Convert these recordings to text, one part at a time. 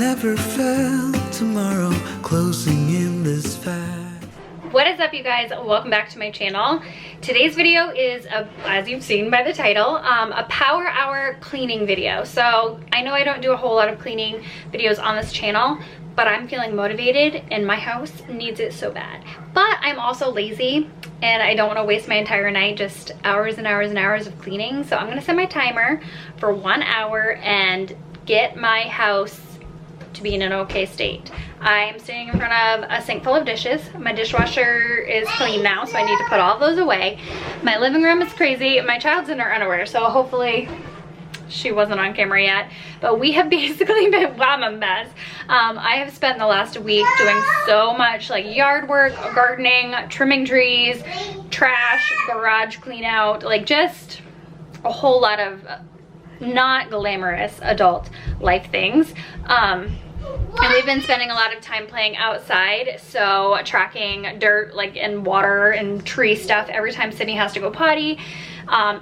never felt tomorrow closing in this fast. What is up, you guys? Welcome back to my channel. Today's video is, as you've seen by the title, a power hour cleaning video. So I know I don't do a whole lot of cleaning videos on this channel, but I'm feeling motivated and my house needs it so bad. But I'm also lazy and I don't want to waste my entire night just hours and hours and hours of cleaning. So I'm gonna set my timer for 1 hour and get my house to be in an okay state. I am standing in front of a sink full of dishes. My dishwasher is clean now, so I need to put all those away. My living room is crazy. My child's in her underwear, so hopefully she wasn't on camera yet. But we have basically been, wow, I'm a mess. I have spent the last week doing so much like yard work, gardening, trimming trees, trash, garage clean out, like just a whole lot of not glamorous adult life things. And we've been spending a lot of time playing outside, so tracking dirt like in water and tree stuff every time Sydney has to go potty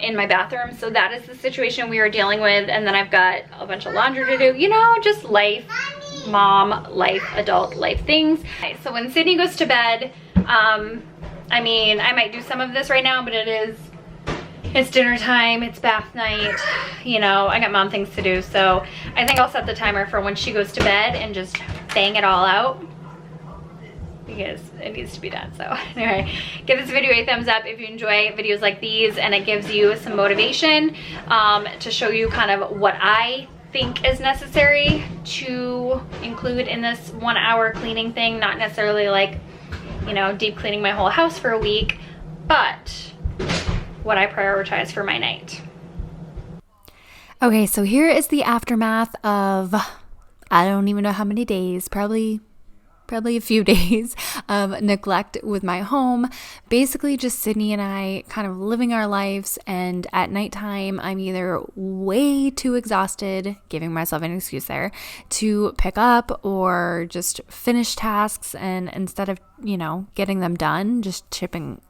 in my bathroom. So that is the situation we are dealing with. And then I've got a bunch of laundry to do, you know, just life, mom life, adult life things. Okay, so when Sydney goes to bed, I mean, I might do some of this right now, but it's dinner time, it's bath night, you know, I got mom things to do. So I think I'll set the timer for when she goes to bed and just bang it all out because it needs to be done. So anyway, give this video a thumbs up if you enjoy videos like these and it gives you some motivation to show you kind of what I think is necessary to include in this 1 hour cleaning thing. Not necessarily like, you know, deep cleaning my whole house for a week, but what I prioritize for my night. Okay, so here is the aftermath of, I don't even know how many days, probably a few days of neglect with my home. Basically just Sydney and I kind of living our lives, and at nighttime I'm either way too exhausted, giving myself an excuse there, to pick up or just finish tasks, and instead of, you know, getting them done, just chipping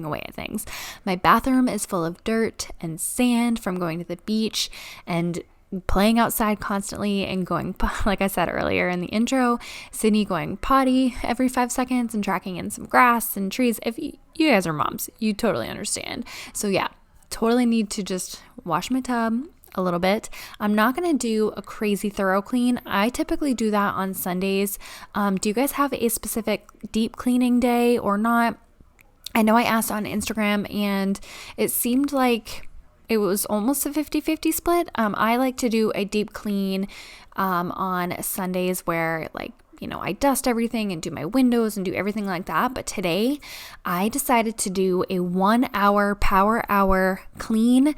away at things. My bathroom is full of dirt and sand from going to the beach and playing outside constantly and going, like I said earlier in the intro, Sydney going potty every 5 seconds and tracking in some grass and trees. If you guys are moms, you totally understand. So yeah, totally need to just wash my tub a little bit. I'm not going to do a crazy thorough clean. I typically do that on Sundays. Do you guys have a specific deep cleaning day or not? I know I asked on Instagram and it seemed like it was almost a 50-50 split. I like to do a deep clean on Sundays where, like, you know, I dust everything and do my windows and do everything like that. But today I decided to do a 1 hour power hour clean,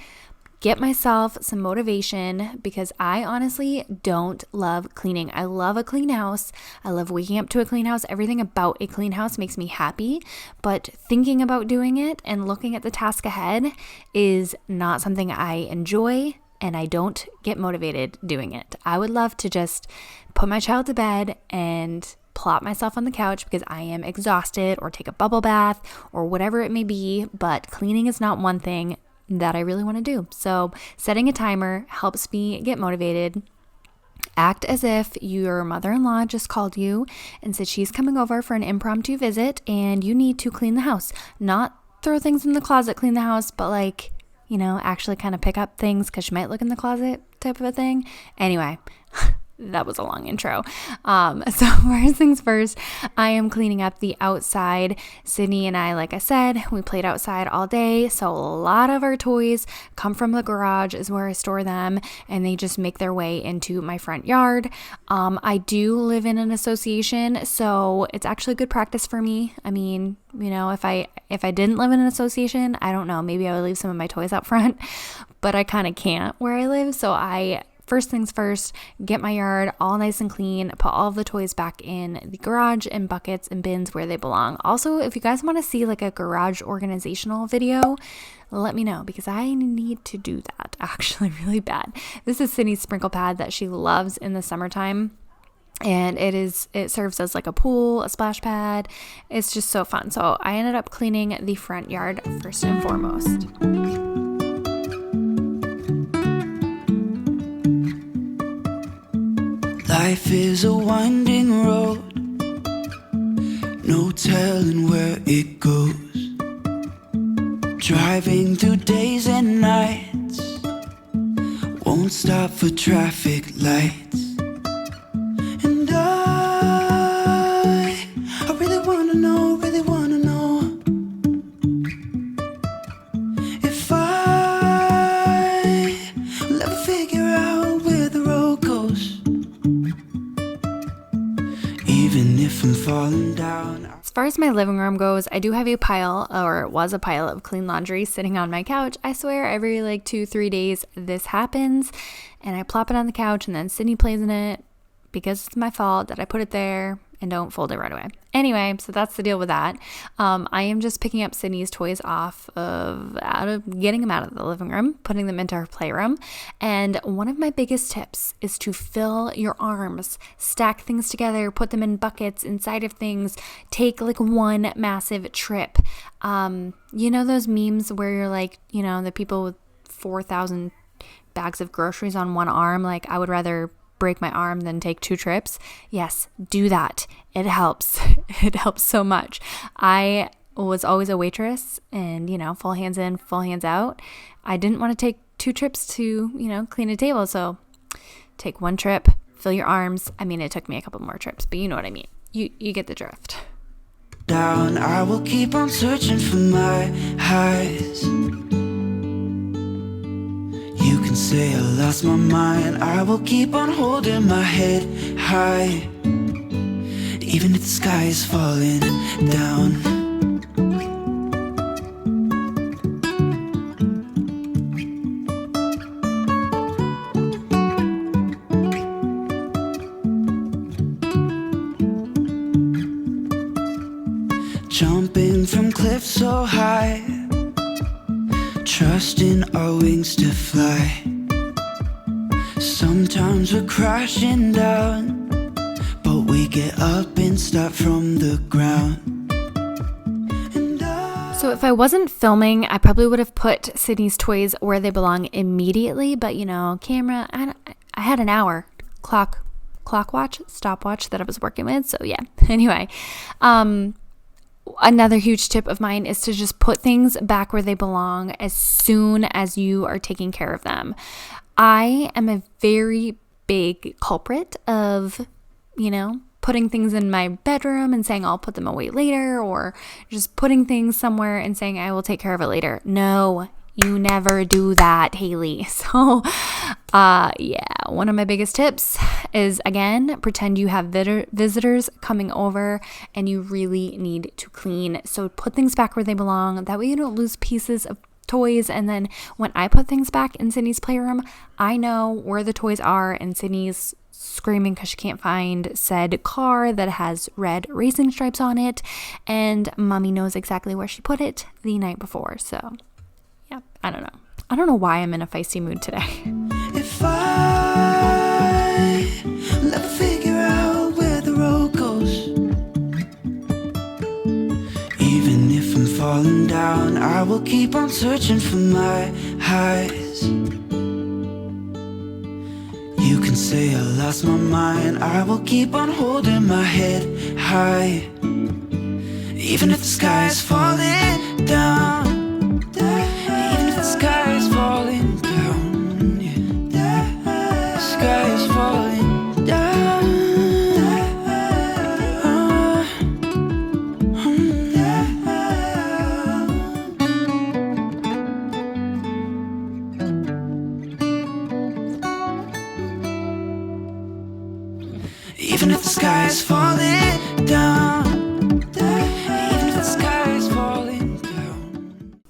get myself some motivation, because I honestly don't love cleaning. I love a clean house. I love waking up to a clean house. Everything about a clean house makes me happy, but thinking about doing it and looking at the task ahead is not something I enjoy, and I don't get motivated doing it. I would love to just put my child to bed and plop myself on the couch because I am exhausted, or take a bubble bath or whatever it may be, but cleaning is not one thing that I really want to do. So setting a timer helps me get motivated. Act as if your mother-in-law just called you and said she's coming over for an impromptu visit and you need to clean the house. Not throw things in the closet, clean the house, but like, you know, actually kind of pick up things because she might look in the closet type of a thing. Anyway, that was a long intro. So first things first, I am cleaning up the outside. Sydney and I, like I said, we played outside all day. So a lot of our toys come from the garage is where I store them, and they just make their way into my front yard. I do live in an association, so it's actually good practice for me. I mean, you know, if I didn't live in an association, I don't know, maybe I would leave some of my toys out front, but I kind of can't where I live. So first things first, get my yard all nice and clean, put all of the toys back in the garage and buckets and bins where they belong. Also, if you guys want to see like a garage organizational video, let me know because I need to do that actually really bad. This is Sydney's sprinkle pad that she loves in the summertime. And it serves as like a pool, a splash pad. It's just so fun. So I ended up cleaning the front yard first and foremost. Life is a winding road, no telling where it goes. Driving through days and nights, won't stop for traffic lights. And I really wanna know, if I will ever figure out where the road goes. Even if I'm falling down. As far as my living room goes, I do have a pile, or it was a pile of clean laundry sitting on my couch. I swear every like 2-3 days this happens, and I plop it on the couch and then Sydney plays in it because it's my fault that I put it there and don't fold it right away. Anyway, so that's the deal with that. I am just picking up Sydney's toys getting them out of the living room, putting them into her playroom. And one of my biggest tips is to fill your arms, stack things together, put them in buckets inside of things, take like one massive trip. You know those memes where you're like, you know, the people with 4,000 bags of groceries on one arm, like I would rather break my arm than take 2 trips. Yes, do that. It helps. It helps so much. I was always a waitress and, you know, full hands in, full hands out. I didn't want to take 2 trips to, you know, clean a table. So take 1 trip, fill your arms. I mean, it took me a couple more trips, but you know what I mean. You get the drift. Down, I will keep on searching for my highs. You can say I lost my mind, I will keep on holding my head high, even if the sky is falling down. Jumping from cliffs so high, trusting our wings to fly. Sometimes we're crashing down, but we get up and start from the ground. So if I wasn't filming, I probably would have put Sydney's toys where they belong immediately. But, you know, camera, I had an hour stopwatch that I was working with. So yeah, anyway. Another huge tip of mine is to just put things back where they belong as soon as you are taking care of them. I am a very big culprit of, you know, putting things in my bedroom and saying I'll put them away later, or just putting things somewhere and saying I will take care of it later. No, you never do that, Haley. So, yeah, one of my biggest tips is, again, pretend you have visitors coming over and you really need to clean. So put things back where they belong. That way you don't lose pieces of toys. And then when I put things back in Sydney's playroom, I know where the toys are, and Sydney's screaming because she can't find said car that has red racing stripes on it, and mommy knows exactly where she put it the night before. So yeah, I don't know why I'm in a feisty mood today. If I'll ever figure out where the road goes, even if I'm falling down, I will keep on searching for my highs. You can say I lost my mind, I will keep on holding my head high, even if the sky is falling down. Even if the sky is falling down, yeah. The sky is falling down. Even if the sky is falling down. Even if the sky is falling down.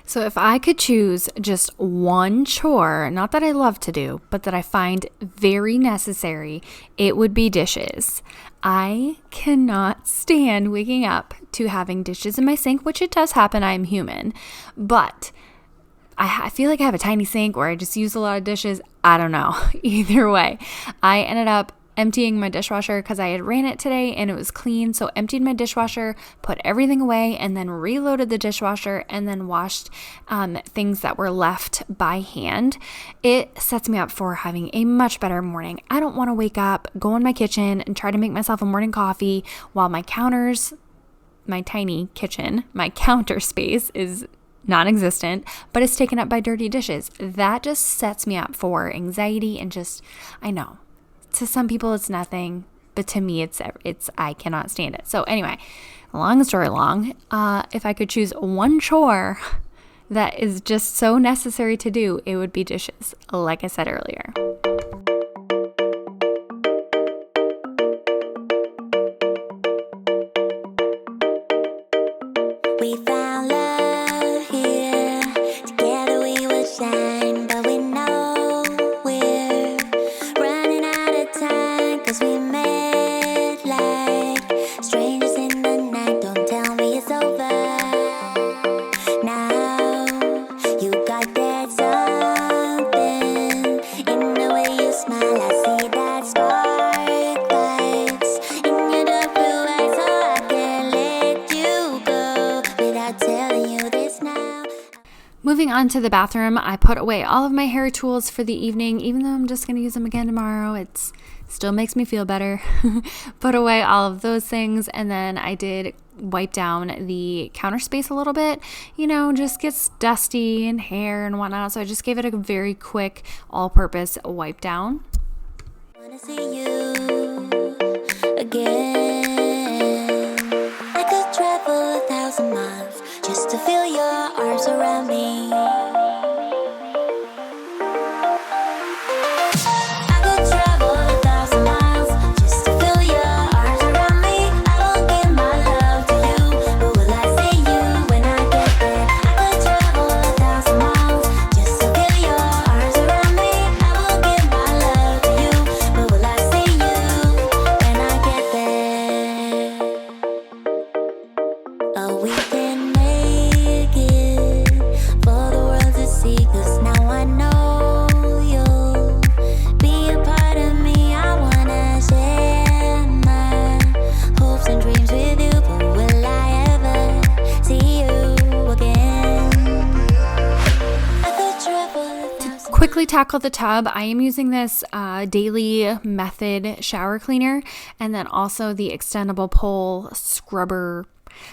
So if I could choose just one chore, not that I love to do, but that I find very necessary, it would be dishes. I cannot stand waking up to having dishes in my sink, which it does happen. I'm human. But I feel like I have a tiny sink, or I just use a lot of dishes. I don't know. Either way, I ended up emptying my dishwasher because I had ran it today and it was clean. So emptied my dishwasher, put everything away, and then reloaded the dishwasher and then washed things that were left by hand. It sets me up for having a much better morning. I don't want to wake up, go in my kitchen and try to make myself a morning coffee while my counters, my tiny kitchen, my counter space is non-existent, but it's taken up by dirty dishes. That just sets me up for anxiety and just, I know. To some people it's nothing, but to me it's I cannot stand it. So anyway, long story long, if I could choose one chore that is just so necessary to do, it would be dishes, like I said earlier. We found love here, together we will shine, but we know we're running out of time, 'cause we met like strangers in the night. Don't tell me it's over now. You got that something in the way you smile. I see that spark lights in your dark blue eyes, so I can't let you go without telling you this now. Moving on to the bathroom, I put away all of my hair tools for the evening, even though I'm just going to use them again tomorrow. It still makes me feel better. Put away all of those things, and then I did wipe down the counter space a little bit. You know, just gets dusty and hair and whatnot, so I just gave it a very quick all-purpose wipe down. Wanna see you again. I could travel 1,000 miles just to feel your arms around me. I could travel 1,000 miles just to feel your arms around me. I will give my love to you, but will I see you when I get there? I could travel 1,000 miles just to feel your arms around me. I will give my love to you, but will I see you when I get there? Oh, we can make it for the world to see, 'cause now I know you'll be a part of me. I wanna share my hopes and dreams with you, but will I ever see you again? I could travel 1,000 Quickly tackle the tub. I am using this Daily Method shower cleaner, and then also the extendable pole scrubber,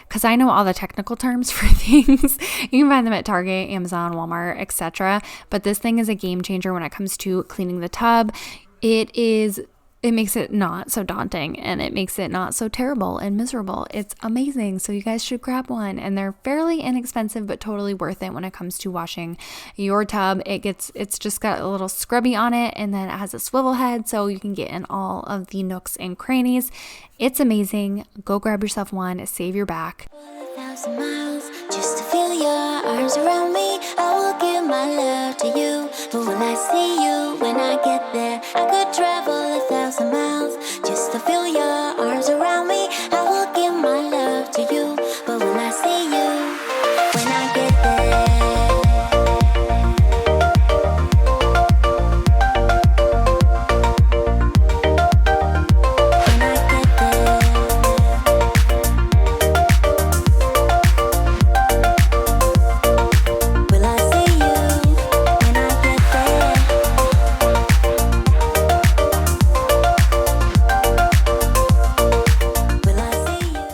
because I know all the technical terms for things. You can find them at Target, Amazon, Walmart, etc. But this thing is a game changer when it comes to cleaning the tub. It makes it not so daunting, and it makes it not so terrible and miserable. It's amazing. So you guys should grab one, and they're fairly inexpensive but totally worth it when it comes to washing your tub. It's just got a little scrubby on it, and then it has a swivel head so you can get in all of the nooks and crannies. It's amazing. Go grab yourself one, save your back. 1,000 miles just to feel your arms around me. I will give my love to you, but will I see you when I get there? I could travel 1,000 miles just to feel your arms around me. I will give my love to you, but will I see you when I get there? When I get there. Will I see you when I get there? Will I see you?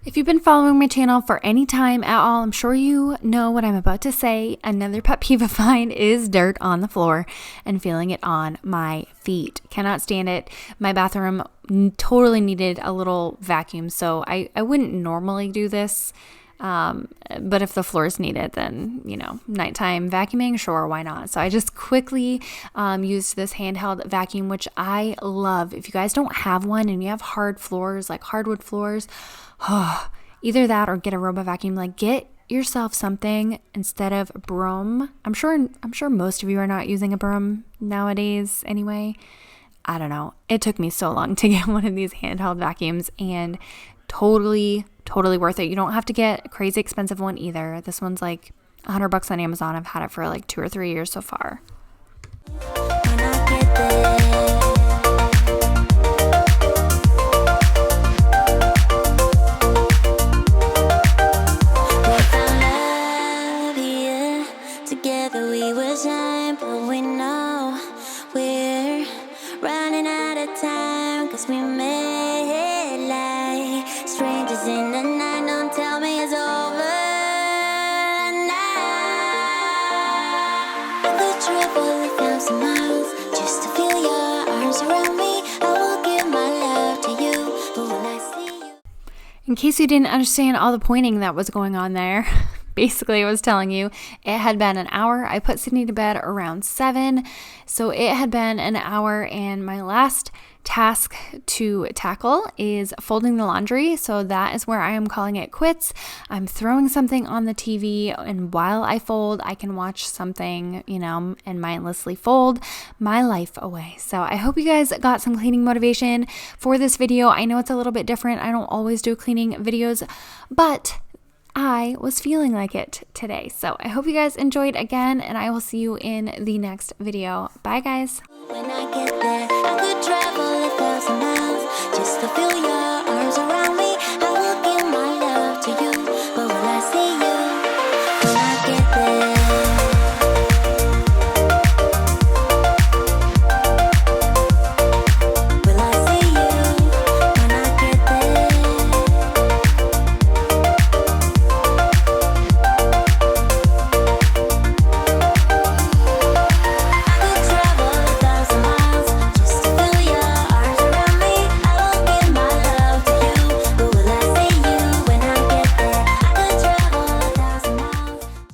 If you've been following my channel for any time at all, I'm sure you know what I'm about to say. Another pet peeve of mine is dirt on the floor and feeling it on my feet. Cannot stand it. My bathroom totally needed a little vacuum, so I wouldn't normally do this. But if the floors need it, then, nighttime vacuuming, sure, why not? So I just quickly used this handheld vacuum, which I love. If you guys don't have one and you have hard floors, like hardwood floors, either that or get a robot vacuum. Like, get yourself something instead of broom. I'm sure most of you are not using a broom nowadays anyway. I don't know. It took me so long to get one of these handheld vacuums, and totally worth it. You don't have to get a crazy expensive one either. This one's like $100 on Amazon. I've had it for like 2 or 3 years so far. When I get there. in the night, don't tell me it's over now. I could travel 1,000 miles just to feel your arms around me. I will give my love to you, but when I see you. In case you didn't understand all the pointing that was going on there, basically I was telling you it had been an hour. I put Sydney to bed around 7, so it had been an hour, and my last task to tackle is folding the laundry. So that is where I am calling it quits. I'm throwing something on the TV, and while I fold, I can watch something, and mindlessly fold my life away. So I hope you guys got some cleaning motivation for this video. I know it's a little bit different. I don't always do cleaning videos, but I was feeling like it today. So I hope you guys enjoyed again, and I will see you in the next video. Bye, guys. When I get there,